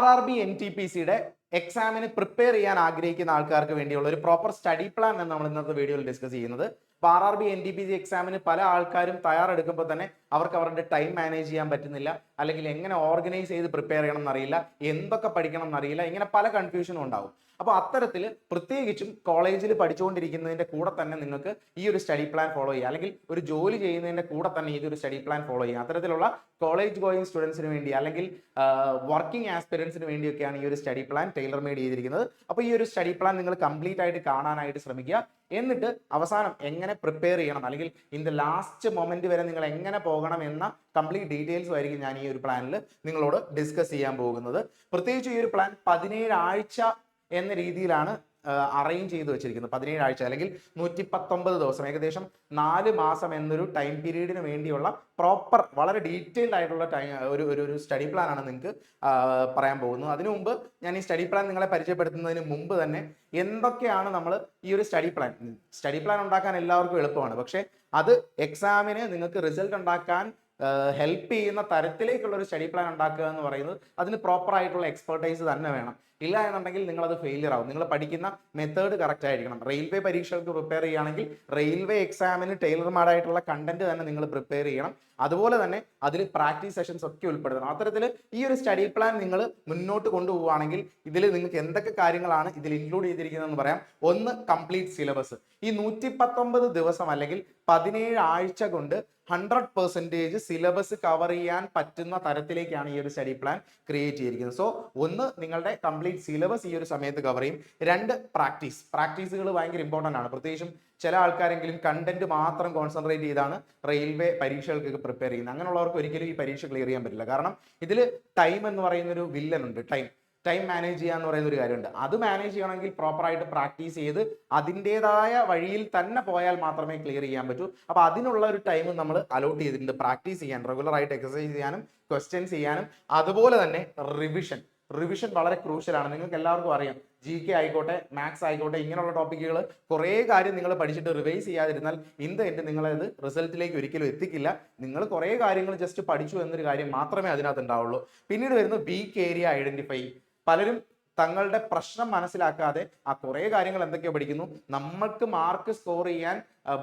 RRB NTPCയുടെ എക്സാമിന് prepare ചെയ്യാൻ ആഗ്രഹിക്കുന്ന ആൾക്കാർക്ക് വേണ്ടിയുള്ള ഒരു പ്രോപ്പർ സ്റ്റഡി പ്ലാൻ ആണ് നമ്മൾ ഇന്നത്തെ വീഡിയോയിൽ ഡിസ്കസ് ചെയ്യുന്നത്. അപ്പോൾ RRB NTPC എക്സാമിന് പല ആൾക്കാരും തയ്യാറെടുക്കുമ്പോൾ തന്നെ അവർക്ക് അവരുടെ ടൈം മാനേജ് ചെയ്യാൻ പറ്റുന്നില്ല, അല്ലെങ്കിൽ എങ്ങനെ ഓർഗനൈസ് ചെയ്ത് പ്രിപ്പയർ ചെയ്യണം എന്നറിയില്ല, എന്തൊക്കെ പഠിക്കണം എന്നറിയില്ല, ഇങ്ങനെ പല കൺഫ്യൂഷനും ഉണ്ടാവും. അപ്പോൾ അത്തരത്തിൽ പ്രത്യേകിച്ചും കോളേജിൽ പഠിച്ചുകൊണ്ടിരിക്കുന്നതിന്റെ കൂടെ തന്നെ നിങ്ങൾക്ക് ഈ ഒരു സ്റ്റഡി പ്ലാൻ ഫോളോ ചെയ്യുക, അല്ലെങ്കിൽ ഒരു ജോലി ചെയ്യുന്നതിന്റെ കൂടെ തന്നെ ഈ ഒരു സ്റ്റഡി പ്ലാൻ ഫോളോ ചെയ്യുക. അത്തരത്തിലുള്ള കോളേജ് ഗോയിങ് സ്റ്റുഡൻസിന് വേണ്ടി അല്ലെങ്കിൽ വർക്കിംഗ് ആസ്പിരൻസിന് വേണ്ടിയൊക്കെയാണ് ഈ ഒരു സ്റ്റഡി പ്ലാൻ ടൈലർ മെയ്ഡ് ചെയ്തിരിക്കുന്നത്. അപ്പോൾ ഈ ഒരു സ്റ്റഡി പ്ലാൻ നിങ്ങൾ കംപ്ലീറ്റ് ആയിട്ട് കാണാനായിട്ട് ശ്രമിക്കുക. എന്നിട്ട് അവസാനം എങ്ങനെ പ്രിപ്പയർ ചെയ്യണം, അല്ലെങ്കിൽ ഇൻ ദ ലാസ്റ്റ് മൊമെന്റ് വരെ നിങ്ങൾ എങ്ങനെ പോകണം എന്ന കംപ്ലീറ്റ് ഡീറ്റെയിൽസും ആയിരിക്കും ഞാൻ ഈ ഒരു പ്ലാനിൽ നിങ്ങളോട് ഡിസ്കസ് ചെയ്യാൻ പോകുന്നത്. പ്രത്യേകിച്ച് ഈ ഒരു പ്ലാൻ 17 ആഴ്ച എന്ന രീതിയിലാണ് അറേഞ്ച് ചെയ്ത് വെച്ചിരിക്കുന്നത്. 17 ആഴ്ച അല്ലെങ്കിൽ 119 ദിവസം, ഏകദേശം 4 മാസം എന്നൊരു ടൈം പീരീഡിന് വേണ്ടിയുള്ള പ്രോപ്പർ വളരെ ഡീറ്റെയിൽഡ് ആയിട്ടുള്ള ഒരു സ്റ്റഡി പ്ലാൻ ആണ് നിങ്ങൾക്ക് പറയാൻ പോകുന്നത്. അതിനു മുമ്പ് ഞാൻ ഈ സ്റ്റഡി പ്ലാൻ നിങ്ങളെ പരിചയപ്പെടുത്തുന്നതിന് മുമ്പ് തന്നെ എന്തൊക്കെയാണ് നമ്മൾ ഈ ഒരു സ്റ്റഡി പ്ലാൻ ഉണ്ടാക്കാൻ എല്ലാവർക്കും എളുപ്പമാണ്, പക്ഷേ അത് എക്സാമിന് നിങ്ങൾക്ക് റിസൾട്ട് ഉണ്ടാക്കാൻ ഹെൽപ്പ് ചെയ്യുന്ന തരത്തിലേക്കുള്ള ഒരു സ്റ്റഡി പ്ലാൻ ഉണ്ടാക്കുക എന്ന് പറയുന്നത് അതിന് പ്രോപ്പർ ആയിട്ടുള്ള എക്സ്പെർട്ടൈസ് തന്നെ വേണം. ഇല്ല എന്നുണ്ടെങ്കിൽ നിങ്ങൾ അത് ഫെയിലിയർ ആവും. നിങ്ങൾ പഠിക്കുന്ന മെത്തേഡ് കറക്റ്റ് ആയിരിക്കണം. റെയിൽവേ പരീക്ഷകൾക്ക് പ്രിപ്പയർ ചെയ്യുകയാണെങ്കിൽ റെയിൽവേ എക്സാമിന് ടൈലർമാഡ് ആയിട്ടുള്ള കണ്ടന്റ് തന്നെ നിങ്ങൾ പ്രിപ്പയർ ചെയ്യണം. അതുപോലെ തന്നെ അതിൽ പ്രാക്ടീസ് സെഷൻസ് ഒക്കെ ഉൾപ്പെടുത്തണം. അത്തരത്തിൽ ഈ ഒരു സ്റ്റഡി പ്ലാൻ നിങ്ങൾ മുന്നോട്ട് കൊണ്ടുപോവുകയാണെങ്കിൽ ഇതിൽ നിങ്ങൾക്ക് എന്തൊക്കെ കാര്യങ്ങളാണ് ഇതിൽ ഇൻക്ലൂഡ് ചെയ്തിരിക്കുന്നതെന്ന് പറയാം. ഒന്ന്, കംപ്ലീറ്റ് സിലബസ്. ഈ 119 ദിവസം അല്ലെങ്കിൽ 17 ആഴ്ച കൊണ്ട് 100% സിലബസ് കവർ ചെയ്യാൻ പറ്റുന്ന തരത്തിലേക്കാണ് ഈ ഒരു സ്റ്റഡി പ്ലാൻ ക്രിയേറ്റ് ചെയ്തിരിക്കുന്നത്. സോ ഒന്ന്, നിങ്ങളുടെ കംപ്ലീറ്റ് സിലബസ് ഈ ഒരു സമയത്ത് കവർ ചെയ്യും. 2, പ്രാക്ടീസുകൾ ഭയങ്കര ഇമ്പോർട്ടൻ്റ് ആണ്. പ്രത്യേകിച്ചും ചില ആൾക്കാരെങ്കിലും കണ്ടന്റ് മാത്രം കോൺസെൻട്രേറ്റ് ചെയ്താണ് റെയിൽവേ പരീക്ഷകൾക്ക് പ്രിപ്പയർ ചെയ്യുന്നത്. അങ്ങനെയുള്ളവർക്ക് ഒരിക്കലും ഈ പരീക്ഷ ക്ലിയർ ചെയ്യാൻ പറ്റില്ല. കാരണം ഇതിൽ ടൈം എന്ന് പറയുന്ന ഒരു വില്ലൻ ഉണ്ട്. ടൈം മാനേജ് ചെയ്യുക എന്ന് പറയുന്ന ഒരു കാര്യമുണ്ട്. അത് മാനേജ് ചെയ്യണമെങ്കിൽ പ്രോപ്പറായിട്ട് പ്രാക്ടീസ് ചെയ്ത് അതിൻ്റെതായ വഴിയിൽ തന്നെ പോയാൽ മാത്രമേ ക്ലിയർ ചെയ്യാൻ പറ്റൂ. അപ്പോൾ അതിനുള്ള ഒരു ടൈം നമ്മൾ അലോട്ട് ചെയ്തിട്ടുണ്ട് പ്രാക്ടീസ് ചെയ്യാൻ, റെഗുലറായിട്ട് എക്സസൈസ് ചെയ്യാനും ക്വസ്റ്റ്യൻസ് ചെയ്യാനും. അതുപോലെ തന്നെ റിവിഷൻ വളരെ ക്രൂഷ്യലാണ്. നിങ്ങൾക്ക് എല്ലാവർക്കും അറിയാം, GK ആയിക്കോട്ടെ, മാത്സ് ആയിക്കോട്ടെ, ഇങ്ങനെയുള്ള ടോപ്പിക്കുകൾ കുറേ കാര്യം നിങ്ങൾ പഠിച്ചിട്ട് റിവൈസ് ചെയ്യാതിരുന്നാൽ ഇൻ ദ എൻഡ് നിങ്ങളത് റിസൾട്ടിലേക്ക് ഒരിക്കലും എത്തിക്കില്ല. നിങ്ങൾ കുറേ കാര്യങ്ങൾ ജസ്റ്റ് പഠിച്ചു എന്നൊരു കാര്യം മാത്രമേ അതിനകത്ത് ഉണ്ടാവുള്ളൂ. പിന്നീട് വരുന്ന വീക്ക് ഏരിയ ഐഡന്റിഫൈ. പലരും തങ്ങളുടെ പ്രശ്നം മനസ്സിലാക്കാതെ ആ കുറേ കാര്യങ്ങൾ എന്തൊക്കെയോ പഠിക്കുന്നു, നമ്മൾക്ക് മാർക്ക് സ്കോർ ചെയ്യാൻ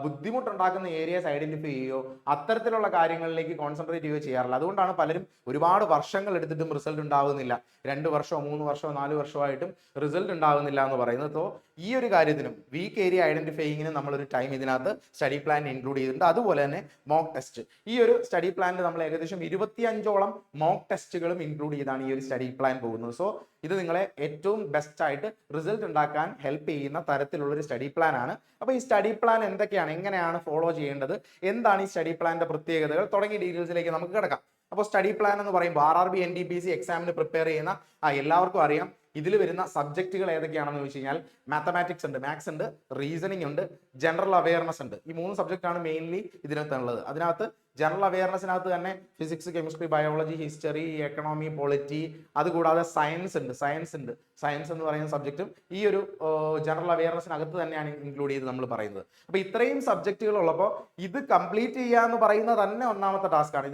ബുദ്ധിമുട്ടുണ്ടാക്കുന്ന ഏരിയാസ് ഐഡന്റിഫൈ ചെയ്യുകയോ അത്തരത്തിലുള്ള കാര്യങ്ങളിലേക്ക് കോൺസെൻട്രേറ്റ് ചെയ്യുകയോ ചെയ്യാറില്ല. അതുകൊണ്ടാണ് പലരും ഒരുപാട് വർഷങ്ങൾ എടുത്തിട്ടും റിസൾട്ട് ഉണ്ടാകുന്നില്ല. 2 വർഷമോ 3 വർഷമോ 4 വർഷമായിട്ടും റിസൾട്ട് ഉണ്ടാകുന്നില്ല എന്ന് പറയുന്നത്. സോ ഈ ഒരു കാര്യത്തിനും വീക്ക് ഏരിയ ഐഡന്റിഫൈയിങ്ങിന് നമ്മളൊരു ടൈം ഇതിനകത്ത് സ്റ്റഡി പ്ലാൻ ഇൻക്ലൂഡ് ചെയ്തിട്ടുണ്ട്. അതുപോലെ തന്നെ മോക്ക് ടെസ്റ്റ്. ഈ ഒരു സ്റ്റഡി പ്ലാനിൽ നമ്മൾ ഏകദേശം 25ഓളം മോക്ക് ടെസ്റ്റുകളും ഇൻക്ലൂഡ് ചെയ്താണ് ഈ ഒരു സ്റ്റഡി പ്ലാൻ പോകുന്നത്. സോ ഇത് നിങ്ങളെ ഏറ്റവും ബെസ്റ്റ് ആയിട്ട് റിസൾട്ട് ഉണ്ടാക്കാൻ ഹെൽപ്പ് ചെയ്യുന്ന തരത്തിലുള്ള ഒരു സ്റ്റഡി പ്ലാൻ ആണ്. അപ്പോൾ ഈ സ്റ്റഡി പ്ലാൻ എന്തൊക്കെയാണ്, എങ്ങനെയാണ് ഫോളോ ചെയ്യേണ്ടത്, എന്താണ് ഈ സ്റ്റഡി പ്ലാന്റെ പ്രത്യേകതകൾ തുടങ്ങിയ ഡീറ്റെയിൽസിലേക്ക് നമുക്ക് കിടക്കാം. അപ്പോൾ സ്റ്റഡി പ്ലാൻ എന്ന് പറയുമ്പോൾ RRB NTPC എക്സാമിന് പ്രിപ്പയർ ചെയ്യുന്ന എല്ലാവർക്കും അറിയാം, ഇതിൽ വരുന്ന സബ്ജക്റ്റുകൾ ഏതൊക്കെയാണെന്ന് ചോദിച്ചു കഴിഞ്ഞാൽ മാത്തമാറ്റിക്സ് ഉണ്ട്, മാത്സ് ഉണ്ട്, റീസണിങ് ഉണ്ട്, ജനറൽ അവയർനെസ് ഉണ്ട്. ഈ 3 സബ്ജക്റ്റാണ് മെയിൻലി ഇതിനകത്തുള്ളത്. അതിനകത്ത് ജനറൽ അവയർനെസ്സിനകത്ത് തന്നെ physics, chemistry, biology, history, economy, polity, അതുകൂടാതെ സയൻസ് ഉണ്ട്. സയൻസ് എന്ന് പറയുന്ന സബ്ജക്റ്റും ഈ ഒരു ജനറൽ അവയർനെസ്സിനകത്ത് തന്നെയാണ് ഇൻക്ലൂഡ് ചെയ്ത് നമ്മൾ പറയുന്നത്. അപ്പോൾ ഇത്രയും സബ്ജക്റ്റുകൾ ഉള്ളപ്പോൾ ഇത് കംപ്ലീറ്റ് ചെയ്യുക എന്ന് പറയുന്നത് തന്നെ ഒന്നാമത്തെ ടാസ്ക്കാണ്.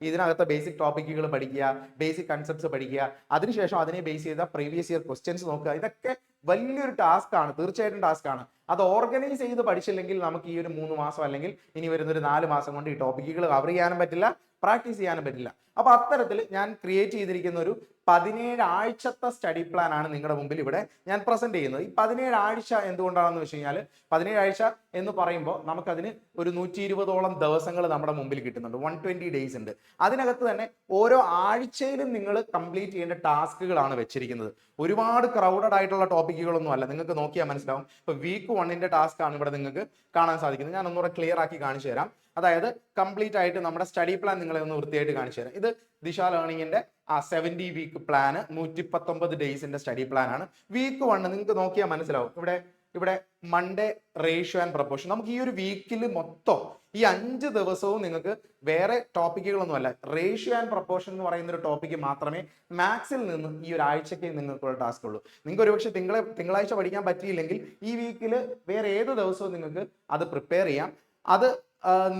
ഇതിനകത്ത് ബേസിക് ടോപ്പിക്കുകൾ പഠിക്കുക, ബേസിക് കൺസെപ്റ്റ്സ് പഠിക്കുക, അതിനുശേഷം അതിനെ ബേസ് ചെയ്ത പ്രീവിയസ് ഇയർ ക്വസ്റ്റ്യൻസ് നോക്കുക. ഇതൊക്കെ വലിയൊരു ടാസ്ക്കാണ്, തീർച്ചയായിട്ടും ടാസ്ക്കാണ്. അത് ഓർഗനൈസ് ചെയ്ത് പഠിച്ചില്ലെങ്കിൽ നമുക്ക് ഈ ഒരു 3 മാസം അല്ലെങ്കിൽ ഇനി വരുന്നൊരു 4 മാസം കൊണ്ട് ഈ ടോപ്പിക്കുകൾ കവർ ചെയ്യാനും പറ്റില്ല, പ്രാക്ടീസ് ചെയ്യാനും പറ്റില്ല. അപ്പോൾ അത്തരത്തിൽ ഞാൻ ക്രിയേറ്റ് ചെയ്തിരിക്കുന്ന ഒരു 17 ആഴ്ചത്തെ സ്റ്റഡി പ്ലാൻ ആണ് നിങ്ങളുടെ മുമ്പിൽ ഇവിടെ ഞാൻ പ്രസന്റ് ചെയ്യുന്നത്. ഈ 17 ആഴ്ച എന്തുകൊണ്ടാണെന്ന് വെച്ച് കഴിഞ്ഞാൽ 17 ആഴ്ച എന്ന് പറയുമ്പോൾ നമുക്കതിന് ഒരു 120ഓളം ദിവസങ്ങൾ നമ്മുടെ മുമ്പിൽ കിട്ടുന്നുണ്ട്. 120 ഡേയ്സ് ഉണ്ട്. അതിനകത്ത് തന്നെ ഓരോ ആഴ്ചയിലും നിങ്ങൾ കംപ്ലീറ്റ് ചെയ്യേണ്ട ടാസ്കുകളാണ് വെച്ചിരിക്കുന്നത്. ഒരുപാട് ക്രൗഡഡ് ആയിട്ടുള്ള ടോപ്പിക്കുകളൊന്നും അല്ല. നിങ്ങൾക്ക് നോക്കിയാൽ മനസ്സിലാവും. ഇപ്പോൾ വീക്ക് 1ന്റെ ടാസ്ക് ആണ് ഇവിടെ നിങ്ങൾക്ക് കാണാൻ സാധിക്കുന്നത്. ഞാൻ ഒന്നുകൂടെ ക്ലിയർ ആക്കി കാണിച്ചു തരാം. അതായത് കംപ്ലീറ്റ് ആയിട്ട് നമ്മുടെ സ്റ്റഡി പ്ലാൻ നിങ്ങളെ ഒന്ന് വൃത്തിയായിട്ട് കാണിച്ചു തരാം. ഇത് ദിശ ലേണിംഗിന്റെ 70 വീക്ക് പ്ലാന്, 119 ഡേയ്സിന്റെ സ്റ്റഡി പ്ലാൻ ആണ്. വീക്ക് 1 നിങ്ങൾക്ക് നോക്കിയാൽ മനസ്സിലാവും. ഇവിടെ മൺഡേ റേഷ്യോ ആൻഡ് പ്രൊപ്പോർഷൻ. നമുക്ക് ഈ ഒരു വീക്കിൽ മൊത്തം ഈ 5 ദിവസവും നിങ്ങൾക്ക് വേറെ ടോപ്പിക്കുകളൊന്നും അല്ല, റേഷ്യോ ആൻഡ് പ്രൊപ്പോർഷൻ എന്ന് പറയുന്ന ഒരു ടോപ്പിക്ക് മാത്രമേ മാത്സിൽ നിന്ന് ഈ ഒരു ആഴ്ചയ്ക്ക് നിങ്ങൾക്കുള്ള ടാസ്ക് ഉള്ളൂ. നിങ്ങൾക്ക് ഒരുപക്ഷെ തിങ്കളാഴ്ച പഠിക്കാൻ പറ്റിയില്ലെങ്കിൽ ഈ വീക്കിൽ വേറെ ഏത് ദിവസവും നിങ്ങൾക്ക് അത് പ്രിപ്പയർ ചെയ്യാം. അത്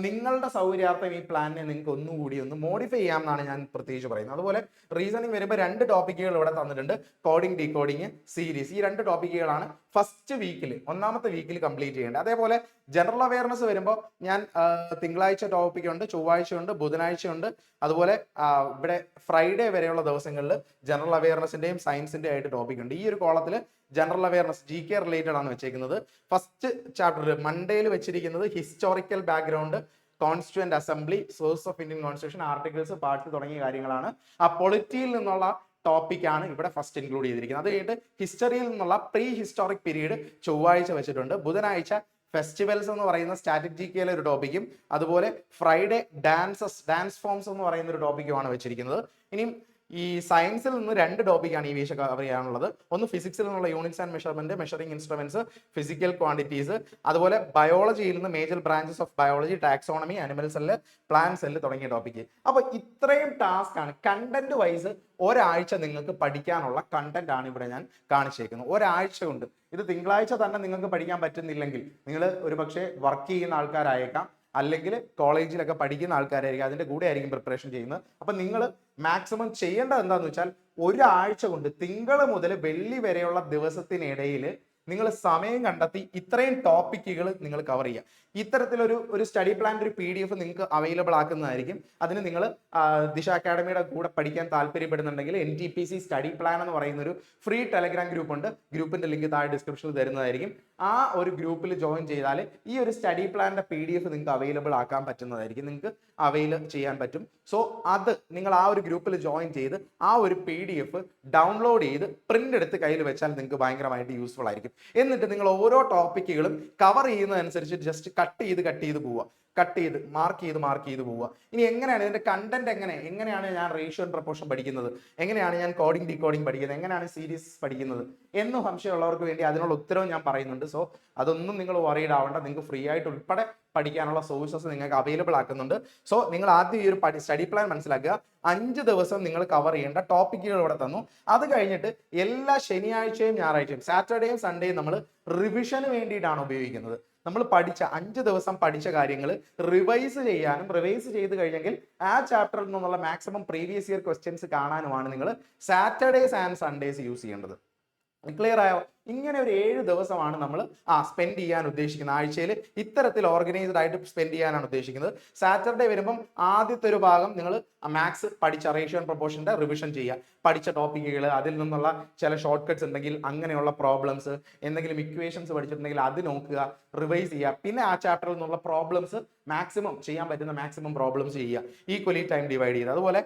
നിങ്ങളുടെ സൗകര്യാർത്ഥം ഈ പ്ലാനിനെ നിങ്ങൾക്ക് ഒന്നുകൂടി ഒന്ന് മോഡിഫൈ ചെയ്യാമെന്നാണ് ഞാൻ പ്രത്യേകിച്ച് പറയുന്നത്. അതുപോലെ റീസണിങ് വരുമ്പോൾ 2 ടോപ്പിക്കുകൾ ഇവിടെ തന്നിട്ടുണ്ട്, കോഡിംഗ് ഡീകോഡിങ് സീരീസ്. ഈ 2 ടോപ്പിക്കുകളാണ് ഫസ്റ്റ് വീക്കിൽ, ഒന്നാമത്തെ വീക്കിൽ കംപ്ലീറ്റ് ചെയ്യേണ്ടത്. അതേപോലെ ജനറൽ അവയർനെസ് വരുമ്പോൾ ഞാൻ തിങ്കളാഴ്ച ടോപ്പിക് ഉണ്ട്, ചൊവ്വാഴ്ച ഉണ്ട്, ബുധനാഴ്ച ഉണ്ട്, അതുപോലെ ഇവിടെ ഫ്രൈഡേ വരെയുള്ള ദിവസങ്ങളിൽ ജനറൽ അവയർനെസിന്റെയും സയൻസിന്റെയും ആയിട്ട് ടോപ്പിക് ഉണ്ട്. ഈ ഒരു കോളത്തിൽ ജനറൽ അവയർനെസ് GK റിലേറ്റഡ് ആണ് വെച്ചേക്കുന്നത്. ഫസ്റ്റ് ചാപ്റ്റർ മൺഡേയിൽ വെച്ചിരിക്കുന്നത് historical background, constituent assembly, source of Indian constitution, articles, parts തുടങ്ങിയ കാര്യങ്ങളാണ്. ആ പൊളിറ്റിയിൽ നിന്നുള്ള ടോപ്പിക്കാണ് ഇവിടെ ഫസ്റ്റ് ഇൻക്ലൂഡ് ചെയ്തിരിക്കുന്നത്. അത് കഴിഞ്ഞിട്ട് ഹിസ്റ്ററിയിൽ നിന്നുള്ള പ്രീ ഹിസ്റ്റോറിക് പീരീഡ് ചൊവ്വാഴ്ച വെച്ചിട്ടുണ്ട്. ബുധനാഴ്ച ഫെസ്റ്റിവൽസ് എന്ന് പറയുന്ന സ്റ്റാറ്റിക് GKയിലെ ഒരു ടോപ്പിക്കും, അതുപോലെ ഫ്രൈഡേ ഡാൻസ് ഫോംസ് എന്ന് പറയുന്ന ഒരു ടോപ്പിക്കുമാണ് വെച്ചിരിക്കുന്നത്. ഇനിയും ഈ സയൻസിൽ നിന്ന് 2 ടോപ്പിക്കാണ് ഈ വീഴ്ച കവർ ചെയ്യാനുള്ളത്. ഒന്ന് ഫിസിക്സിൽ നിന്നുള്ള units and measurement, measuring instruments, physical quantities. അതുപോലെ ബയോളജിയിൽ നിന്ന് major branches of biology, taxonomy, animal cell, plant cell തുടങ്ങിയ ടോപ്പിക്ക്. അപ്പൊ ഇത്രയും ടാസ്ക് ആണ് കണ്ടന്റ് വൈസ് ഒരാഴ്ച നിങ്ങൾക്ക് പഠിക്കാനുള്ള കണ്ടന്റ് ആണ് ഇവിടെ ഞാൻ കാണിച്ചേക്കുന്നത്. ഒരാഴ്ച കൊണ്ട് ഇത് തിങ്കളാഴ്ച തന്നെ നിങ്ങൾക്ക് പഠിക്കാൻ പറ്റുന്നില്ലെങ്കിൽ നിങ്ങൾ ഒരു പക്ഷേ വർക്ക് ചെയ്യുന്ന ആൾക്കാരായേക്കാം, അല്ലെങ്കിൽ കോളേജിലൊക്കെ പഠിക്കുന്ന ആൾക്കാരായിരിക്കും, അതിന്റെ കൂടെ ആയിരിക്കും പ്രിപ്പറേഷൻ ചെയ്യുന്നത്. അപ്പൊ നിങ്ങൾ മാക്സിമം ചെയ്യേണ്ടത് എന്താന്ന് വെച്ചാൽ ഒരാഴ്ച കൊണ്ട് തിങ്കൾ മുതൽ വെള്ളി വരെയുള്ള ദിവസത്തിനിടയിൽ നിങ്ങൾ സമയം കണ്ടെത്തി ഇത്രയും ടോപ്പിക്കുകൾ നിങ്ങൾ കവർ ചെയ്യുക. ഇത്തരത്തിലൊരു സ്റ്റഡി പ്ലാൻ ഒരു PDF നിങ്ങൾക്ക് അവൈലബിൾ ആക്കുന്നതായിരിക്കും. അതിന് നിങ്ങൾ ദിശ അക്കാഡമിയുടെ കൂടെ പഠിക്കാൻ താല്പര്യപ്പെടുന്നുണ്ടെങ്കിൽ NTPC സ്റ്റഡി പ്ലാൻ എന്ന് പറയുന്ന ഒരു ഫ്രീ ടെലഗ്രാം ഗ്രൂപ്പ് ഉണ്ട്. ഗ്രൂപ്പിന്റെ ലിങ്ക് താഴെ ഡിസ്ക്രിപ്ഷനിൽ തരുന്നതായിരിക്കും. ആ ഒരു ഗ്രൂപ്പിൽ ജോയിൻ ചെയ്താൽ ഈ ഒരു സ്റ്റഡി പ്ലാനിന്റെ PDF നിങ്ങൾക്ക് അവൈലബിൾ ആക്കാൻ പറ്റുന്നതായിരിക്കും, നിങ്ങൾക്ക് അവൈൽ ചെയ്യാൻ പറ്റും. സോ അത് നിങ്ങൾ ആ ഒരു ഗ്രൂപ്പിൽ ജോയിൻ ചെയ്ത് ആ ഒരു PDF ഡൗൺലോഡ് ചെയ്ത് പ്രിന്റ് എടുത്ത് കയ്യിൽ വെച്ചാൽ നിങ്ങൾക്ക് ഭയങ്കരമായിട്ട് യൂസ്ഫുൾ ആയിരിക്കും. എന്നിട്ട് നിങ്ങൾ ഓരോ ടോപ്പിക്കുകളും കവർ ചെയ്യുന്നതനുസരിച്ച് ജസ്റ്റ് കട്ട് ചെയ്ത് പോവുക, മാർക്ക് ചെയ്ത് പോവുക. ഇനി എങ്ങനെയാണ് ഇതിന്റെ കണ്ടന്റ്, എങ്ങനെയാണ് ഞാൻ റേഷ്യോ ആൻഡ് പ്രൊപ്പോർഷൻ പഠിക്കുന്നത്, എങ്ങനെയാണ് ഞാൻ കോഡിംഗ് ഡീകോഡിംഗ് പഠിക്കുന്നത്, എങ്ങനെയാണ് സീരീസ് പഠിക്കുന്നത് എന്ന് സംശയമുള്ളവർക്ക് വേണ്ടി അതിനുള്ള ഉത്തരവും ഞാൻ പറയുന്നുണ്ട്. സോ അതൊന്നും നിങ്ങൾ വറീഡ് ആവേണ്ട, നിങ്ങൾക്ക് ഫ്രീ ആയിട്ട് ഉൾപ്പെടെ പഠിക്കാനുള്ള സോഴ്സസ് നിങ്ങൾക്ക് അവൈലബിൾ ആക്കുന്നുണ്ട്. സോ നിങ്ങൾ ആദ്യം ഈ ഒരു സ്റ്റഡി പ്ലാൻ മനസ്സിലാക്കുക. 5 ദിവസം നിങ്ങൾ കവർ ചെയ്യേണ്ട ടോപ്പിക്കുകൾ ഇവിടെ തന്നു. അത് കഴിഞ്ഞിട്ട് എല്ലാ ശനിയാഴ്ചയും ഞായറാഴ്ചയും സാറ്റർഡേയും സൺഡേയും നമ്മൾ റിവിഷന് വേണ്ടിയിട്ടാണ് ഉപയോഗിക്കുന്നത്. നമ്മൾ പഠിച്ച 5 ദിവസം പഠിച്ച കാര്യങ്ങൾ റിവൈസ് ചെയ്യാനും, റിവൈസ് ചെയ്ത് കഴിഞ്ഞെങ്കിൽ ആ ചാപ്റ്ററിൽ നിന്നുള്ള മാക്സിമം പ്രീവിയസ് ഇയർ ക്വസ്റ്റ്യൻസ് കാണാനുമാണ് നിങ്ങൾ സാറ്റർഡേസ് ആൻഡ് സൺഡേസ് യൂസ് ചെയ്യേണ്ടത്. ക്ലിയർ ആയോ? ഇങ്ങനെ ഒരു 7 ദിവസമാണ് നമ്മൾ സ്പെൻഡ് ചെയ്യാൻ ഉദ്ദേശിക്കുന്നത്. ആഴ്ചയിൽ ഇത്തരത്തിൽ ഓർഗനൈസ്ഡ് ആയിട്ട് സ്പെൻഡ് ചെയ്യാനാണ് ഉദ്ദേശിക്കുന്നത്. സാറ്റർഡേ വരുമ്പം ആദ്യത്തെ ഒരു ഭാഗം നിങ്ങൾ മാത്സ് പഠിച്ച റേഷ്യോ ആൻഡ് പ്രൊപ്പോർഷന്റെ റിവിഷൻ ചെയ്യുക, പഠിച്ച ടോപ്പിക്കുകൾ, അതിൽ നിന്നുള്ള ചില ഷോർട്ട് കട്ട്സ് ഉണ്ടെങ്കിൽ അങ്ങനെയുള്ള പ്രോബ്ലംസ്, എന്തെങ്കിലും ഇക്വേഷൻസ് പഠിച്ചിട്ടുണ്ടെങ്കിൽ അത് നോക്കുക, റിവൈസ് ചെയ്യുക. പിന്നെ ആ ചാപ്റ്ററിൽ നിന്നുള്ള പ്രോബ്ലംസ് മാക്സിമം ചെയ്യാൻ പറ്റുന്ന മാക്സിമം പ്രോബ്ലംസ് ചെയ്യുക, ഈക്വലി ടൈം ഡിവൈഡ് ചെയ്ത്. അതുപോലെ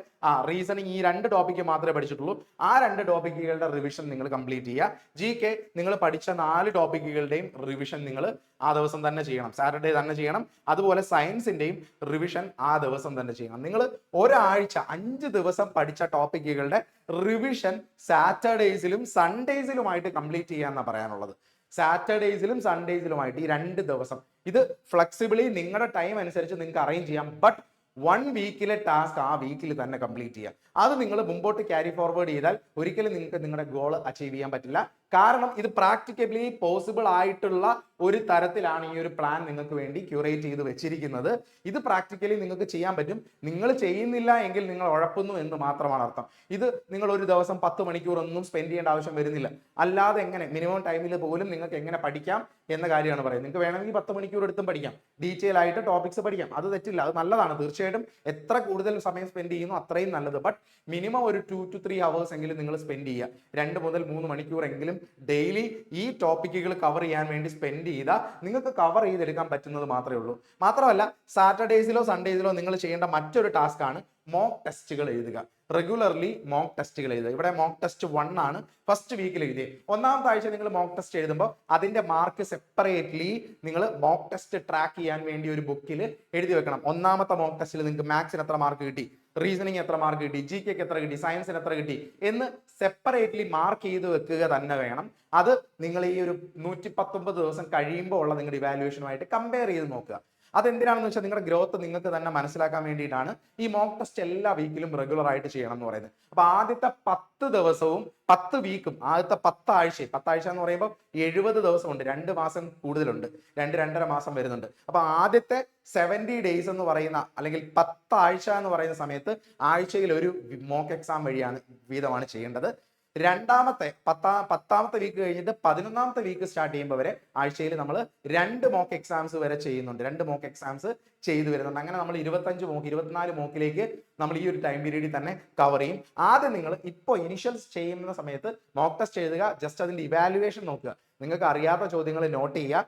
റീസണിങ് ഈ 2 ടോപ്പിക്ക് മാത്രമേ പഠിച്ചിട്ടുള്ളൂ. ആ 2 ടോപ്പിക്കുകളുടെ റിവിഷൻ നിങ്ങൾ കംപ്ലീറ്റ് ചെയ്യുക. GK നിങ്ങൾ പഠിച്ച 4 ടോപ്പിക്കുകളുടെയും റിവിഷൻ നിങ്ങൾ ആ ദിവസം തന്നെ ചെയ്യണം, സാറ്റർഡേ തന്നെ ചെയ്യണം. അതുപോലെ സയൻസിന്റെയും റിവിഷൻ ആ ദിവസം തന്നെ ചെയ്യണം. നിങ്ങൾ ഒരാഴ്ച 5 ദിവസം പഠിച്ച ടോപ്പിക്കുകളുടെ റിവിഷൻ സാറ്റർഡേസിലും സൺഡേസിലുമായിട്ട് കംപ്ലീറ്റ് ചെയ്യാന്നാണ് പറയാനുള്ളത്. സാറ്റർഡേസിലും സൺഡേസിലുമായിട്ട് ഈ 2 ദിവസം ഇത് ഫ്ലെക്സിബിളി നിങ്ങളുടെ ടൈം അനുസരിച്ച് നിങ്ങൾക്ക് അറേഞ്ച് ചെയ്യാം. ബട്ട് 1 വീക്കിലെ ടാസ്ക് ആ വീക്കിൽ തന്നെ കംപ്ലീറ്റ് ചെയ്യാം. അത് നിങ്ങൾ മുമ്പോട്ട് ക്യാരി ഫോർവേഡ് ചെയ്താൽ ഒരിക്കലും നിങ്ങൾക്ക് നിങ്ങളുടെ ഗോൾ അച്ചീവ് ചെയ്യാൻ പറ്റില്ല. കാരണം ഇത് പ്രാക്ടിക്കലി പോസിബിൾ ആയിട്ടുള്ള ഒരു തരത്തിലാണ് ഈ ഒരു പ്ലാൻ നിങ്ങൾക്ക് വേണ്ടി ക്യൂറേറ്റ് ചെയ്ത് വെച്ചിരിക്കുന്നത്. ഇത് പ്രാക്ടിക്കലി നിങ്ങൾക്ക് ചെയ്യാൻ പറ്റും. നിങ്ങൾ ചെയ്യുന്നില്ല എങ്കിൽ നിങ്ങൾ ഉഴപ്പുന്നു എന്ന് മാത്രമാണ് അർത്ഥം. ഇത് നിങ്ങൾ ഒരു ദിവസം 10 മണിക്കൂർ ഒന്നും സ്പെൻഡ് ചെയ്യേണ്ട ആവശ്യം വരുന്നില്ല. അല്ലാതെ എങ്ങനെ മിനിമം ടൈമിൽ പോലും നിങ്ങൾക്ക് എങ്ങനെ പഠിക്കാം എന്ന കാര്യമാണ് പറയുന്നത്. നിങ്ങൾക്ക് വേണമെങ്കിൽ 10 മണിക്കൂർ എടുത്തും പഠിക്കാം, ഡീറ്റെയിൽ ആയിട്ട് ടോപ്പിക്സ് പഠിക്കാം, അത് തെറ്റില്ല, അത് നല്ലതാണ്. തീർച്ചയായിട്ടും എത്ര കൂടുതൽ സമയം സ്പെൻഡ് ചെയ്യുന്നു അത്രയും നല്ലത്. ബട്ട് മിനിമം ഒരു 2 to 3 hours എങ്കിലും നിങ്ങൾ സ്പെൻഡ് ചെയ്യുക. 2 മുതൽ 3 മണിക്കൂർ എങ്കിലും ഡെയിലി ഈ ടോപ്പിക്കുകൾ കവർ ചെയ്യാൻ വേണ്ടി സ്പെൻഡ് ചെയ്താൽ നിങ്ങൾക്ക് കവർ ചെയ്തെടുക്കാൻ പറ്റുന്നത് മാത്രമേ ഉള്ളൂ. മാത്രമല്ല സാറ്റർഡേസിലോ സൺഡേസിലോ നിങ്ങൾ ചെയ്യേണ്ട മറ്റൊരു ടാസ്ക് ആണ് മോക്ക് ടെസ്റ്റുകൾ എഴുതുക. റെഗുലർലി മോക്ക് ടെസ്റ്റുകൾ എഴുതുക. ഇവിടെ മോക്ക് ടെസ്റ്റ് 1 ആണ് ഫസ്റ്റ് വീക്കിൽ എഴുതിയത്. ഒന്നാമത്തെ ആഴ്ച നിങ്ങൾ മോക്ക് ടെസ്റ്റ് എഴുതുമ്പോൾ അതിന്റെ മാർക്ക് സെപ്പറേറ്റ്ലി നിങ്ങൾ മോക്ക് ടെസ്റ്റ് ട്രാക്ക് ചെയ്യാൻ വേണ്ടി ഒരു ബുക്കിൽ എഴുതി വെക്കണം. ഒന്നാമത്തെ മോക്ക് ടെസ്റ്റിൽ നിങ്ങൾക്ക് മാത്സിന് എത്ര മാർക്ക് കിട്ടി, റീസണിങ് എത്ര മാർക്ക് കിട്ടി, GK എത്ര കിട്ടി, സയൻസിന് എത്ര കിട്ടി എന്ന് സെപ്പറേറ്റ്ലി മാർക്ക് ചെയ്ത് വെക്കുക തന്നെ വേണം. അത് നിങ്ങൾ ഈ ഒരു 119 ദിവസം കഴിയുമ്പോൾ ഉള്ള നിങ്ങളുടെ ഇവാലുവേഷനുമായിട്ട് കമ്പയർ ചെയ്ത് നോക്കുക. അതെന്തിനാണെന്ന് വെച്ചാൽ നിങ്ങളുടെ ഗ്രോത്ത് നിങ്ങൾക്ക് തന്നെ മനസ്സിലാക്കാൻ വേണ്ടിയിട്ടാണ് ഈ മോക്ക് ടെസ്റ്റ് എല്ലാ വീക്കിലും റെഗുലർ ആയിട്ട് ചെയ്യണം എന്ന് പറയുന്നത്. അപ്പൊ ആദ്യത്തെ 10 ദിവസവും 10 വീക്കും ആദ്യത്തെ 10 ആഴ്ച എന്ന് പറയുമ്പോൾ 70 ദിവസമുണ്ട്, 2 മാസം കൂടുതലുണ്ട്, 2-2.5 മാസം വരുന്നുണ്ട്. അപ്പൊ ആദ്യത്തെ 70 ഡേയ്സ് എന്ന് പറയുന്ന അല്ലെങ്കിൽ 10 ആഴ്ച എന്ന് പറയുന്ന സമയത്ത് ആഴ്ചയിൽ ഒരു മോക്ക് എക്സാം വഴിയാണ് വീതമാണ് ചെയ്യേണ്ടത്. രണ്ടാമത്തെ പത്താമത്തെ വീക്ക് കഴിഞ്ഞിട്ട് 11ാമത്തെ വീക്ക് സ്റ്റാർട്ട് ചെയ്യുമ്പോൾ വരെ ആഴ്ചയിൽ നമ്മൾ 2 മോക്ക് എക്സാംസ് വരെ ചെയ്യുന്നുണ്ട്, 2 മോക്ക് എക്സാംസ് ചെയ്തു വരുന്നുണ്ട്. അങ്ങനെ നമ്മൾ 25 മോക്ക് 24 മോക്കിലേക്ക് നമ്മൾ ഈ ഒരു ടൈം പീരീഡിൽ തന്നെ കവർ ചെയ്യും. ആദ്യം നിങ്ങൾ ഇപ്പോൾ ഇനിഷ്യൽസ് ചെയ്യുന്ന സമയത്ത് മോക്ക് ടെസ്റ്റ് എഴുതുക, ജസ്റ്റ് അതിന്റെ ഇവാലുവേഷൻ നോക്കുക, നിങ്ങൾക്ക് അറിയാത്ത ചോദ്യങ്ങൾ നോട്ട് ചെയ്യുക,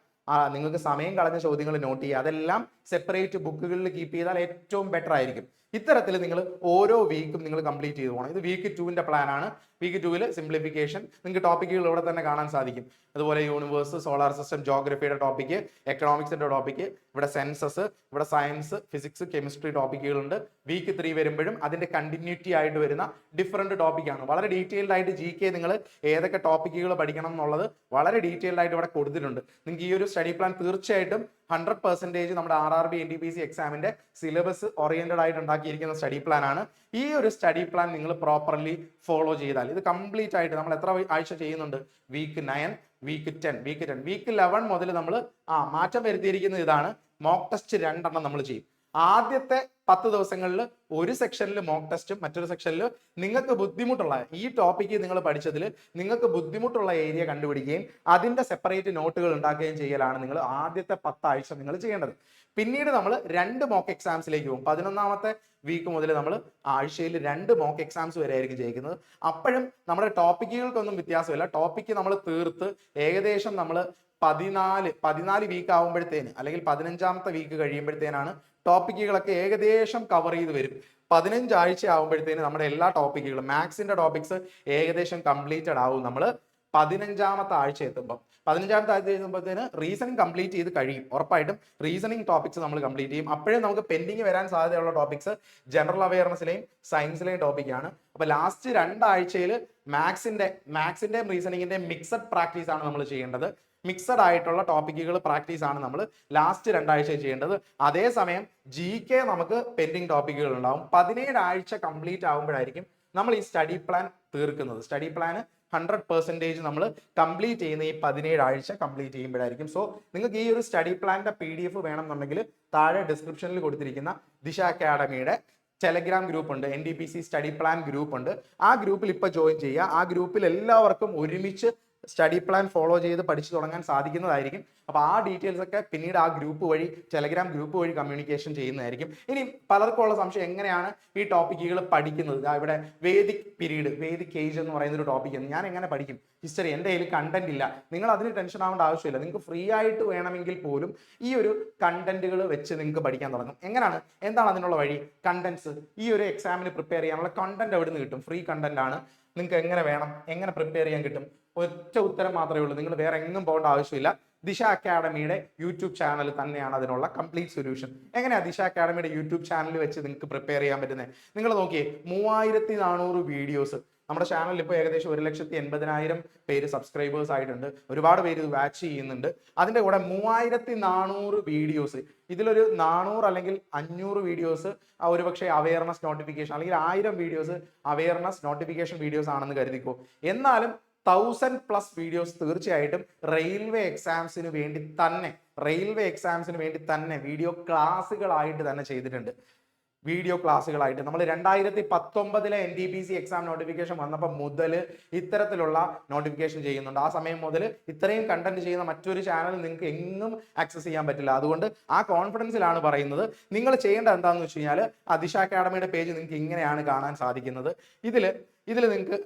നിങ്ങൾക്ക് സമയം കളഞ്ഞ ചോദ്യങ്ങൾ നോട്ട് ചെയ്യുക, അതെല്ലാം സെപ്പറേറ്റ് ബുക്കുകളിൽ കീപ്പ് ചെയ്താൽ ഏറ്റവും ബെറ്റർ ആയിരിക്കും. ഇത്തരത്തിൽ നിങ്ങൾ ഓരോ വീക്കും നിങ്ങൾ കംപ്ലീറ്റ് ചെയ്തു പോകണം. ഇത് വീക്ക് 2ന്റെ പ്ലാൻ ആണ്. വീക്ക് 2-ൽ സിംപ്ലിഫിക്കേഷൻ, നിങ്ങൾക്ക് ടോപ്പിക്കുകൾ ഇവിടെ തന്നെ കാണാൻ സാധിക്കും. അതുപോലെ യൂണിവേഴ്സ്, സോളാർ സിസ്റ്റം, ജോഗ്രഫിയുടെ ടോപ്പിക്ക്, എക്കണോമിക്സിന്റെ ടോപ്പിക്ക്, ഇവിടെ സെൻസസ്, ഇവിടെ സയൻസ്, ഫിസിക്സ്, കെമിസ്ട്രി ടോപ്പിക്കുകളുണ്ട്. വീക്ക് 3 വരുമ്പോഴും അതിന്റെ കണ്ടിന്യൂറ്റി ആയിട്ട് വരുന്ന ഡിഫറെന്റ് ടോപ്പിക്കാണ്. വളരെ ഡീറ്റെയിൽഡ് ആയിട്ട് GK നിങ്ങൾ ഏതൊക്കെ ടോപ്പിക്കുകൾ പഠിക്കണം എന്നുള്ളത് വളരെ ഡീറ്റെയിൽഡ് ആയിട്ട് ഇവിടെ കൊടുത്തിട്ടുണ്ട്. നിങ്ങൾക്ക് ഈ ഒരു സ്റ്റഡി പ്ലാൻ തീർച്ചയായിട്ടും 100% നമ്മുടെ RRB NTPC എക്സാമിന്റെ സിലബസ് ഓറിയന്റഡ് ആയിട്ട് ഉണ്ടാക്കിയിരിക്കുന്ന സ്റ്റഡി പ്ലാൻ ആണ്. ഈ ഒരു സ്റ്റഡി പ്ലാൻ നിങ്ങൾ പ്രോപ്പർലി ഫോളോ ചെയ്താൽ ഇത് കംപ്ലീറ്റ് ആയിട്ട് നമ്മൾ എത്ര ആഴ്ച ചെയ്യുന്നുണ്ട്? വീക്ക് 9, വീക്ക് 10, വീക്ക് 11 മുതൽ നമ്മൾ മാറ്റം വരുത്തിയിരിക്കുന്നത് ഇതാണ്. മോക്ക് ടെസ്റ്റ് 2 എണ്ണം നമ്മൾ ചെയ്യും. ആദ്യത്തെ 10 ദിവസങ്ങളിൽ ഒരു സെക്ഷനിൽ മോക്ക് ടെസ്റ്റും മറ്റൊരു സെക്ഷനിൽ നിങ്ങൾക്ക് ബുദ്ധിമുട്ടുള്ള ഈ ടോപ്പിക്ക് നിങ്ങൾ പഠിച്ചതിൽ നിങ്ങൾക്ക് ബുദ്ധിമുട്ടുള്ള ഏരിയ കണ്ടുപിടിക്കുകയും അതിന്റെ സെപ്പറേറ്റ് നോട്ടുകൾ ഉണ്ടാക്കുകയും ചെയ്യലാണ് നിങ്ങൾ ആദ്യത്തെ 10 ആഴ്ച നിങ്ങൾ ചെയ്യേണ്ടത്. പിന്നീട് നമ്മൾ 2 മോക്ക് എക്സാംസിലേക്ക് പോകും. 11ാമത്തെ വീക്ക് മുതൽ നമ്മൾ ആഴ്ചയിൽ 2 മോക്ക് എക്സാംസ് വരെ ആയിരിക്കും ജയിക്കുന്നത്. അപ്പോഴും നമ്മുടെ ടോപ്പിക്കുകൾക്കൊന്നും വ്യത്യാസമില്ല. ടോപ്പിക്ക് നമ്മൾ തീർത്ത് ഏകദേശം നമ്മൾ 14 വീക്ക് ആകുമ്പോഴത്തേന് അല്ലെങ്കിൽ 15ാമത്തെ വീക്ക് കഴിയുമ്പോഴത്തേനാണ് ടോപ്പിക്കുകളൊക്കെ ഏകദേശം കവർ ചെയ്ത് വരും. 15 ആഴ്ച ആകുമ്പോഴത്തേന് നമ്മുടെ എല്ലാ ടോപ്പിക്കുകളും മാത്സിന്റെ ടോപ്പിക്സ് ഏകദേശം കംപ്ലീറ്റഡ് ആവും. നമ്മൾ 15ാമത്തെ ആഴ്ച എത്തുമ്പോൾ 15ാമത്തെ ആഴ്ച എത്തുമ്പോഴത്തേന് റീസണിങ് കംപ്ലീറ്റ് ചെയ്ത് കഴിയും. ഉറപ്പായിട്ടും റീസണിങ് ടോപ്പിക്സ് നമ്മൾ കംപ്ലീറ്റ് ചെയ്യും. അപ്പോഴും നമുക്ക് പെൻഡിങ് വരാൻ സാധ്യതയുള്ള ടോപ്പിക്സ് ജനറൽ അവയർനെസ്സിലെയും സയൻസിലെയും ടോപ്പിക്കാണ്. അപ്പൊ ലാസ്റ്റ് 2 ആഴ്ചയിൽ മാത്സിന്റെയും റീസണിങ്ങിന്റെയും മിക്സഡ് പ്രാക്ടീസ് ആണ് നമ്മൾ ചെയ്യേണ്ടത്. മിക്സഡ് ആയിട്ടുള്ള ടോപ്പിക്കുകൾ പ്രാക്ടീസ് ആണ് നമ്മൾ ലാസ്റ്റ് 2 ആഴ്ച ചെയ്യേണ്ടത്. അതേസമയം GK നമുക്ക് പെൻഡിങ് ടോപ്പിക്കുകൾ ഉണ്ടാവും. 17 ആഴ്ച കംപ്ലീറ്റ് ആകുമ്പോഴായിരിക്കും നമ്മൾ ഈ സ്റ്റഡി പ്ലാൻ തീർക്കുന്നത്. സ്റ്റഡി പ്ലാൻ 100% നമ്മൾ കംപ്ലീറ്റ് ചെയ്യുന്ന ഈ 17 ആഴ്ച കംപ്ലീറ്റ് ചെയ്യുമ്പോഴായിരിക്കും. സോ നിങ്ങൾക്ക് ഈ ഒരു സ്റ്റഡി പ്ലാന്റെ PDF വേണമെന്നുണ്ടെങ്കിൽ താഴെ ഡിസ്ക്രിപ്ഷനിൽ കൊടുത്തിരിക്കുന്ന ദിശ അക്കാഡമിയുടെ ടെലഗ്രാം ഗ്രൂപ്പ് ഉണ്ട്, NTPC സ്റ്റഡി പ്ലാൻ ഗ്രൂപ്പ് ഉണ്ട്. ആ ഗ്രൂപ്പിൽ ഇപ്പോൾ ജോയിൻ ചെയ്യുക. ആ ഗ്രൂപ്പിൽ എല്ലാവർക്കും ഒരുമിച്ച് സ്റ്റഡി പ്ലാൻ ഫോളോ ചെയ്ത് പഠിച്ചു തുടങ്ങാൻ സാധിക്കുന്നതായിരിക്കും. അപ്പോൾ ആ ഡീറ്റെയിൽസ് ഒക്കെ പിന്നീട് ആ ഗ്രൂപ്പ് വഴി ടെലഗ്രാം ഗ്രൂപ്പ് വഴി കമ്മ്യൂണിക്കേഷൻ ചെയ്യുന്നതായിരിക്കും. ഇനി പലർക്കും ഉള്ള സംശയം എങ്ങനെയാണ് ഈ ടോപ്പിക്കുകൾ പഠിക്കുന്നത്? ഇവിടെ വേദിക് പീരീഡ്, വേദിക് ഏജ് എന്ന് പറയുന്ന ഒരു ടോപ്പിക് ഞാൻ എങ്ങനെ പഠിക്കും? ഹിസ്റ്ററി എൻ്റെ കയ്യിൽ കണ്ടന്റ് ഇല്ല. നിങ്ങൾ അതിന് ടെൻഷൻ ആവേണ്ട ആവശ്യമില്ല. നിങ്ങൾക്ക് ഫ്രീ ആയിട്ട് വേണമെങ്കിൽ പോലും ഈ ഒരു കണ്ടന്റുകൾ വെച്ച് നിങ്ങൾക്ക് പഠിക്കാൻ തുടങ്ങും. എന്താണ് അതിനുള്ള വഴി? കണ്ടന്റ്സ്. ഈ ഒരു എക്സാമിന് പ്രിപ്പയർ ചെയ്യാനുള്ള കണ്ടന്റ് എവിടെ നിന്ന് കിട്ടും? ഫ്രീ കണ്ടന്റ് ആണ്. നിങ്ങൾക്ക് എങ്ങനെ വേണം, എങ്ങനെ പ്രിപ്പയർ ചെയ്യാൻ കിട്ടും? ഒറ്റ ഉത്തരം മാത്രമേ ഉള്ളൂ. നിങ്ങൾ വേറെ എങ്ങും പോകേണ്ട ആവശ്യമില്ല. ദിശ അക്കാഡമിയുടെ യൂട്യൂബ് ചാനൽ തന്നെയാണ് അതിനുള്ള കംപ്ലീറ്റ് സൊല്യൂഷൻ. എങ്ങനെയാ ദിശ അക്കാഡമിയുടെ യൂട്യൂബ് ചാനൽ വെച്ച് നിങ്ങൾക്ക് പ്രിപ്പയർ ചെയ്യാൻ പറ്റുന്നത്? നിങ്ങൾ നോക്കിയേ, 3400 വീഡിയോസ്. നമ്മുടെ ചാനലിൽ ഇപ്പോൾ ഏകദേശം 1,80,000 പേര് സബ്സ്ക്രൈബേഴ്സ് ആയിട്ടുണ്ട്. ഒരുപാട് പേര് ഇത് വാച്ച് ചെയ്യുന്നുണ്ട്. അതിന്റെ കൂടെ 3400 വീഡിയോസ്, ഇതിലൊരു 400 അല്ലെങ്കിൽ 500 വീഡിയോസ് ഒരുപക്ഷെ അവയർനെസ് നോട്ടിഫിക്കേഷൻ അല്ലെങ്കിൽ 1000 വീഡിയോസ് അവയർനെസ് നോട്ടിഫിക്കേഷൻ വീഡിയോസ് ആണെന്ന് കരുതിക്കോ. എന്നാലും 1000+ വീഡിയോസ് തീർച്ചയായിട്ടും റെയിൽവേ എക്സാംസിന് വേണ്ടി തന്നെ വീഡിയോ ക്ലാസ്സുകളായിട്ട് തന്നെ ചെയ്തിട്ടുണ്ട്. വീഡിയോ ക്ലാസ്സുകളായിട്ട് നമ്മൾ 2019 NTPC എക്സാം നോട്ടിഫിക്കേഷൻ വന്നപ്പോൾ മുതൽ ഇത്തരത്തിലുള്ള നോട്ടിഫിക്കേഷൻ ചെയ്യുന്നുണ്ട്. ആ സമയം മുതൽ ഇത്രയും കണ്ടന്റ് ചെയ്യുന്ന മറ്റൊരു ചാനൽ നിങ്ങൾക്ക് എങ്ങും ആക്സസ് ചെയ്യാൻ പറ്റില്ല. അതുകൊണ്ട് ആ കോൺഫിഡൻസിലാണ് പറയുന്നത്. നിങ്ങൾ ചെയ്യേണ്ടത് എന്താണെന്ന് വെച്ച് കഴിഞ്ഞാൽ ദിശ അക്കാഡമിയുടെ പേജ് നിങ്ങൾക്ക് ഇങ്ങനെയാണ് കാണാൻ സാധിക്കുന്നത്. ഇതിൽ നിങ്ങൾക്ക്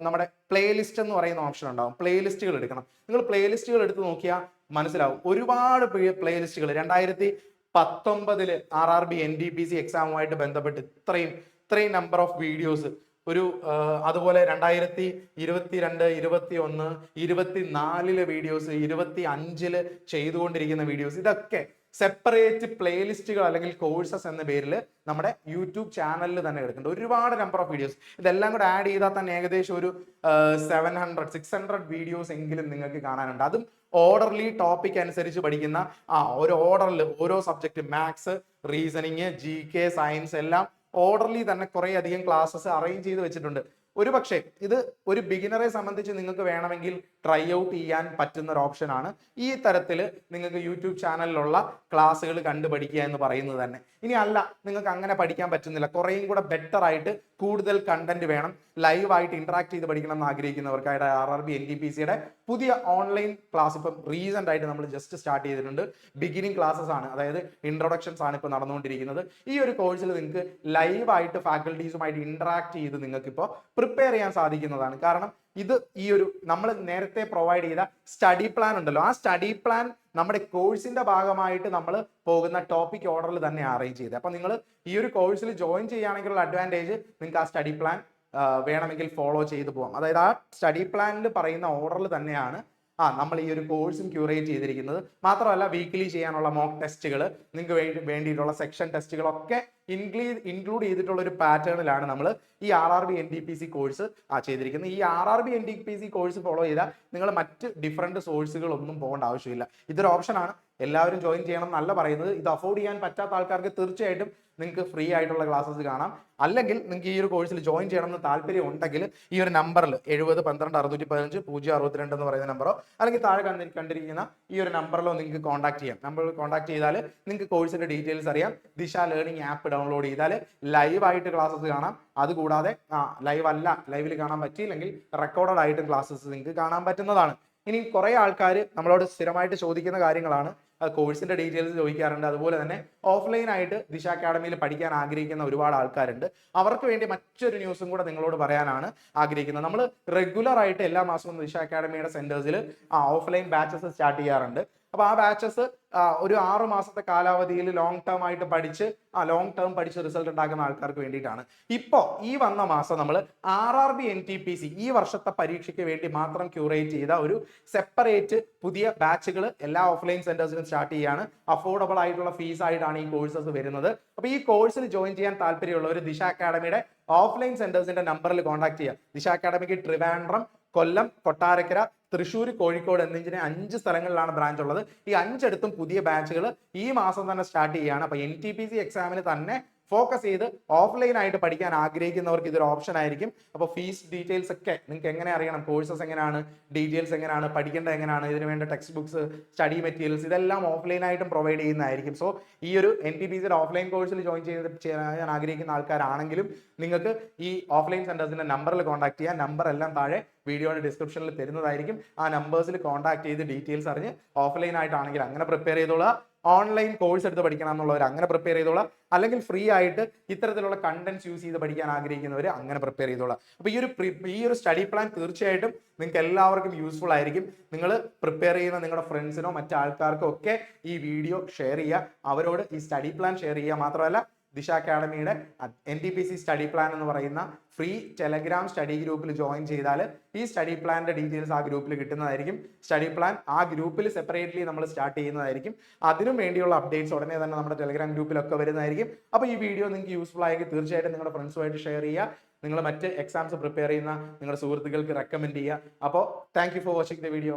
നമ്മുടെ പ്ലേലിസ്റ്റ് എന്ന് പറയുന്ന ഓപ്ഷൻ ഉണ്ടാവും. പ്ലേലിസ്റ്റുകൾ എടുക്കണം. നിങ്ങൾ പ്ലേലിസ്റ്റുകൾ എടുത്ത് നോക്കിയാൽ മനസ്സിലാവും. ഒരുപാട് പ്ലേലിസ്റ്റുകൾ 2019 RRB NTPC എക്സാമുമായിട്ട് ബന്ധപ്പെട്ട് ഇത്രയും നമ്പർ ഓഫ് വീഡിയോസ് അതുപോലെ 2022, 21, 24 വീഡിയോസ്, 25 ചെയ്തുകൊണ്ടിരിക്കുന്ന വീഡിയോസ്, ഇതൊക്കെ സെപ്പറേറ്റ് പ്ലേലിസ്റ്റുകൾ അല്ലെങ്കിൽ കോഴ്സസ് എന്ന പേരിൽ നമ്മുടെ യൂട്യൂബ് ചാനലിൽ തന്നെ എടുക്കുന്നുണ്ട്. ഒരുപാട് നമ്പർ ഓഫ് വീഡിയോസ്. ഇതെല്ലാം കൂടെ ആഡ് ചെയ്താൽ തന്നെ ഏകദേശം ഒരു 600 വീഡിയോസ് എങ്കിലും നിങ്ങൾക്ക് കാണാനുണ്ട്. അതും ഓർഡർലി ടോപ്പിക് അനുസരിച്ച് പഠിക്കുന്ന ഒരു ഓർഡറിൽ ഓരോ subject maths, reasoning, GK, science എല്ലാം ഓർഡർലി തന്നെ കുറെ അധികം ക്ലാസ്സസ് അറേഞ്ച് ചെയ്ത് വെച്ചിട്ടുണ്ട്. ഒരു പക്ഷേ ഇത് ഒരു ബിഗിനറെ സംബന്ധിച്ച് നിങ്ങൾക്ക് വേണമെങ്കിൽ ട്രൈ ഔട്ട് ചെയ്യാൻ പറ്റുന്ന ഒരു ഓപ്ഷനാണ്. ഈ തരത്തിൽ നിങ്ങൾക്ക് യൂട്യൂബ് ചാനലിലുള്ള ക്ലാസ്സുകൾ കണ്ടു പഠിക്കുക എന്ന് പറയുന്നത് തന്നെ. ഇനി അല്ല, നിങ്ങൾക്ക് അങ്ങനെ പഠിക്കാൻ പറ്റുന്നില്ല, കുറേയും കൂടെ ബെറ്റർ ആയിട്ട് കൂടുതൽ കണ്ടന്റ് വേണം, ലൈവായിട്ട് ഇന്ററാക്ട് ചെയ്ത് പഠിക്കണം എന്ന് ആഗ്രഹിക്കുന്നവർക്കായിട്ട് RRB NTPCയുടെ പുതിയ ഓൺലൈൻ ക്ലാസ് ഇപ്പം റീസെന്റ് ആയിട്ട് നമ്മൾ ജസ്റ്റ് സ്റ്റാർട്ട് ചെയ്തിട്ടുണ്ട്. ബിഗിനിങ് ക്ലാസ്സസ് ആണ്, അതായത് ഇൻട്രൊഡക്ഷൻസ് ആണ് ഇപ്പോൾ നടന്നുകൊണ്ടിരിക്കുന്നത്. ഈ ഒരു കോഴ്സിൽ നിങ്ങൾക്ക് ലൈവായിട്ട് ഫാക്കൽറ്റീസുമായിട്ട് ഇന്ററാക്ട് ചെയ്ത് നിങ്ങൾക്ക് ഇപ്പോൾ പ്രിപ്പയർ ചെയ്യാൻ സാധിക്കുന്നതാണ്. കാരണം ഇത് ഈ ഒരു നമ്മൾ നേരത്തെ പ്രൊവൈഡ് ചെയ്ത സ്റ്റഡി പ്ലാൻ ഉണ്ടല്ലോ, ആ സ്റ്റഡി പ്ലാൻ നമ്മുടെ കോഴ്സിന്റെ ഭാഗമായിട്ട് നമ്മൾ പോകുന്ന ടോപ്പിക് ഓർഡറിൽ തന്നെ അറേഞ്ച് ചെയ്തത്. അപ്പൊ നിങ്ങൾ ഈ ഒരു കോഴ്സിൽ ജോയിൻ ചെയ്യുകയാണെങ്കിലുള്ള അഡ്വാൻറ്റേജ്, നിങ്ങൾക്ക് ആ സ്റ്റഡി പ്ലാൻ വേണമെങ്കിൽ ഫോളോ ചെയ്ത് പോകാം. അതായത് ആ സ്റ്റഡി പ്ലാനിൽ പറയുന്ന ഓർഡറിൽ തന്നെയാണ് നമ്മൾ ഈ ഒരു കോഴ്സും ക്യൂറേറ്റ് ചെയ്തിരിക്കുന്നത്. മാത്രമല്ല വീക്കിലി ചെയ്യാനുള്ള മോക്ക് ടെസ്റ്റുകൾ, നിങ്ങൾക്ക് വേണ്ടിയിട്ടുള്ള സെക്ഷൻ ടെസ്റ്റുകളൊക്കെ ഇൻക്ലൂഡ് ചെയ്തിട്ടുള്ള ഒരു പാറ്റേണിലാണ് നമ്മൾ ഈ RRB NTPC കോഴ്സ് ചെയ്തിരിക്കുന്നത്. ഈ RRB NTPC കോഴ്സ് ഫോളോ ചെയ്താൽ നിങ്ങൾ മറ്റ് ഡിഫറെന്റ് സോഴ്സുകളൊന്നും പോകേണ്ട ആവശ്യമില്ല. ഇതൊരു ഓപ്ഷനാണ്, എല്ലാവരും ജോയിൻ ചെയ്യണം എന്നല്ല പറയുന്നത്. ഇത് അഫോർഡ് ചെയ്യാൻ പറ്റാത്ത ആൾക്കാർക്ക് തീർച്ചയായിട്ടും നിങ്ങൾക്ക് ഫ്രീ ആയിട്ടുള്ള ക്ലാസ്സസ് കാണാം. അല്ലെങ്കിൽ നിങ്ങൾക്ക് ഈ ഒരു കോഴ്സിൽ ജോയിൻ ചെയ്യണമെന്ന് താല്പര്യം ഉണ്ടെങ്കിൽ ഈ ഒരു നമ്പറിൽ 70 12 615 062 എന്ന് പറയുന്ന നമ്പറോ അല്ലെങ്കിൽ താഴെ കണ്ടിരിക്കുന്ന ഈ ഒരു നമ്പറിലോ നിങ്ങൾക്ക് കോൺടാക്ട് ചെയ്യാം. നമ്പറിൽ കോൺടാക്ട് ചെയ്താൽ നിങ്ങൾക്ക് കോഴ്സിന്റെ ഡീറ്റെയിൽസ് അറിയാം. ദിശ ലേണിംഗ് ആപ്പ് ഡൗൺലോഡ് ചെയ്താൽ ലൈവായിട്ട് ക്ലാസ്സസ് കാണാം. അതുകൂടാതെ ലൈവിൽ കാണാൻ പറ്റിയില്ലെങ്കിൽ റെക്കോർഡഡ് ആയിട്ടും ക്ലാസ്സസ് നിങ്ങൾക്ക് കാണാൻ പറ്റുന്നതാണ്. ഇനി കുറെ ആൾക്കാർ നമ്മളോട് സ്ഥിരമായിട്ട് ചോദിക്കുന്ന കാര്യങ്ങളാണ്, കോഴ്സിന്റെ ഡീറ്റെയിൽസ് ചോദിക്കാറുണ്ട്. അതുപോലെ തന്നെ ഓഫ്ലൈൻ ആയിട്ട് ദിശ അക്കാഡമിയിൽ പഠിക്കാൻ ആഗ്രഹിക്കുന്ന ഒരുപാട് ആൾക്കാരുണ്ട്. അവർക്ക് വേണ്ടി മറ്റൊരു ന്യൂസും കൂടെ നിങ്ങളോട് പറയാനാണ് ആഗ്രഹിക്കുന്നത്. നമ്മൾ റെഗുലർ ആയിട്ട് എല്ലാ മാസവും ദിശ അക്കാഡമിയുടെ സെന്റേഴ്സിൽ ഓഫ്ലൈൻ ബാച്ചസ് സ്റ്റാർട്ട് ചെയ്യാറുണ്ട്. അപ്പൊ ആ ബാച്ചസ് ഒരു 6 മാസത്തെ കാലാവധിയിൽ ലോങ് ടേം ആയിട്ട് പഠിച്ച് റിസൾട്ട് ഉണ്ടാക്കുന്ന ആൾക്കാർക്ക് വേണ്ടിയിട്ടാണ്. ഇപ്പോ ഈ വന്ന മാസം നമ്മൾ RRB NTPC ഈ വർഷത്തെ പരീക്ഷയ്ക്ക് വേണ്ടി മാത്രം ക്യൂറേറ്റ് ചെയ്ത ഒരു സെപ്പറേറ്റ് പുതിയ ബാച്ചുകൾ എല്ലാ ഓഫ്ലൈൻ സെന്റേഴ്സിലും സ്റ്റാർട്ട് ചെയ്യാണ്. അഫോർഡബിൾ ആയിട്ടുള്ള ഫീസ് ആയിട്ടാണ് ഈ കോഴ്സസ് വരുന്നത്. അപ്പൊ ഈ കോഴ്സിൽ ജോയിൻ ചെയ്യാൻ താല്പര്യമുള്ളവർ ദിശ അക്കാഡമിയുടെ ഓഫ്ലൈൻ സെന്റേഴ്സിന്റെ നമ്പറിൽ കോൺടാക്ട് ചെയ്യുക. ദിശ അക്കാഡമിക്ക് ട്രിവാൻഡ്രം, കൊല്ലം, കൊട്ടാരക്കര, തൃശ്ശൂർ, കോഴിക്കോട് എന്നിങ്ങനെ 5 സ്ഥലങ്ങളിലാണ് ബ്രാഞ്ച് ഉള്ളത്. ഈ 5 പുതിയ ബാച്ചുകൾ ഈ മാസം തന്നെ സ്റ്റാർട്ട് ചെയ്യുകയാണ്. അപ്പൊ NTPC എക്സാമിന് തന്നെ ഫോക്കസ് ചെയ്ത് ഓഫ്ലൈൻ ആയിട്ട് പഠിക്കാൻ ആഗ്രഹിക്കുന്നവർക്ക് ഇതൊരു ഓപ്ഷൻ ആയിരിക്കും. അപ്പോൾ ഫീസ് ഡീറ്റെയിൽസ് ഒക്കെ നിങ്ങൾക്ക് എങ്ങനെ അറിയണം, കോഴ്സസ് എങ്ങനെയാണ്, ഡീറ്റെയിൽസ് എങ്ങനെയാണ്, പഠിക്കേണ്ടത് എങ്ങനെയാണ്, ഇതിന് വേണ്ട ടെക്സ്റ്റ് ബുക്സ്, സ്റ്റഡി മെറ്റീരിയൽസ് ഇതെല്ലാം ഓഫ്ലൈൻ ആയിട്ടും പ്രൊവൈഡ് ചെയ്യുന്നതായിരിക്കും. സോ ഈ ഒരു NTPCയുടെ ഓഫ്ലൈൻ കോഴ്സിൽ ജോയിൻ ചെയ്യാൻ ആഗ്രഹിക്കുന്ന ആൾക്കാരാണെങ്കിലും നിങ്ങൾക്ക് ഈ ഓഫ്ലൈൻ സെന്റേഴ്സിന്റെ നമ്പറിൽ കോൺടാക്ട് ചെയ്യാം. നമ്പർ എല്ലാം താഴെ വീഡിയോയുടെ ഡിസ്ക്രിപ്ഷനിൽ തരുന്നതായിരിക്കും. ആ നമ്പേഴ്സിൽ കോൺടാക്ട് ചെയ്ത് ഡീറ്റെയിൽസ് അറിഞ്ഞ് ഓഫ്ലൈൻ ആയിട്ടാണെങ്കിൽ അങ്ങനെ പ്രിപ്പയർ ചെയ്തോളുക. ഓൺലൈൻ കോഴ്സ് എടുത്ത് പഠിക്കണം എന്നുള്ളവർ അങ്ങനെ പ്രിപ്പയർ ചെയ്തോളാം. അല്ലെങ്കിൽ ഫ്രീ ആയിട്ട് ഇത്തരത്തിലുള്ള കണ്ടന്റ്സ് യൂസ് ചെയ്ത് പഠിക്കാൻ ആഗ്രഹിക്കുന്നവർ അങ്ങനെ പ്രിപ്പയർ ചെയ്തോളാം. അപ്പൊ ഈ ഒരു സ്റ്റഡി പ്ലാൻ തീർച്ചയായിട്ടും നിങ്ങൾക്ക് എല്ലാവർക്കും യൂസ്ഫുൾ ആയിരിക്കും. നിങ്ങൾ പ്രിപ്പയർ ചെയ്യുന്ന നിങ്ങളുടെ ഫ്രണ്ട്സിനോ മറ്റു ആൾക്കാർക്കോ ഒക്കെ ഈ വീഡിയോ ഷെയർ ചെയ്യുക, അവരോട് ഈ സ്റ്റഡി പ്ലാൻ ഷെയർ ചെയ്യുക. മാത്രമല്ല ദിശ അക്കാഡമിയുടെ NTPC സ്റ്റഡി പ്ലാൻ എന്ന് പറയുന്ന ഫ്രീ ടെലഗ്രാം സ്റ്റഡി ഗ്രൂപ്പിൽ ജോയിൻ ചെയ്താൽ ഈ സ്റ്റഡി പ്ലാനിന്റെ ഡീറ്റെയിൽസ് ആ ഗ്രൂപ്പിൽ കിട്ടുന്നതായിരിക്കും. സ്റ്റഡി പ്ലാൻ ആ ഗ്രൂപ്പിൽ സെപ്പറേറ്റ്ലി നമ്മൾ സ്റ്റാർട്ട് ചെയ്യുന്നതായിരിക്കും. അതിനും വേണ്ടിയുള്ള അപ്ഡേറ്റ്സ് ഉടനെ തന്നെ നമ്മുടെ ടെലഗ്രാം ഗ്രൂപ്പിലൊക്കെ വരുന്നതായിരിക്കും. അപ്പോൾ ഈ വീഡിയോ നിങ്ങൾക്ക് യൂസ്ഫുൾ ആയെങ്കിൽ തീർച്ചയായിട്ടും നിങ്ങളുടെ ഫ്രണ്ട്സുമായിട്ട് ഷെയർ ചെയ്യുക. നിങ്ങൾ മറ്റ് എക്സാംസ് പ്രിപ്പയർ ചെയ്യുന്ന നിങ്ങളുടെ സുഹൃത്തുക്കൾക്ക് റെക്കമെൻഡ് ചെയ്യുക. അപ്പോൾ thank you for watching the video.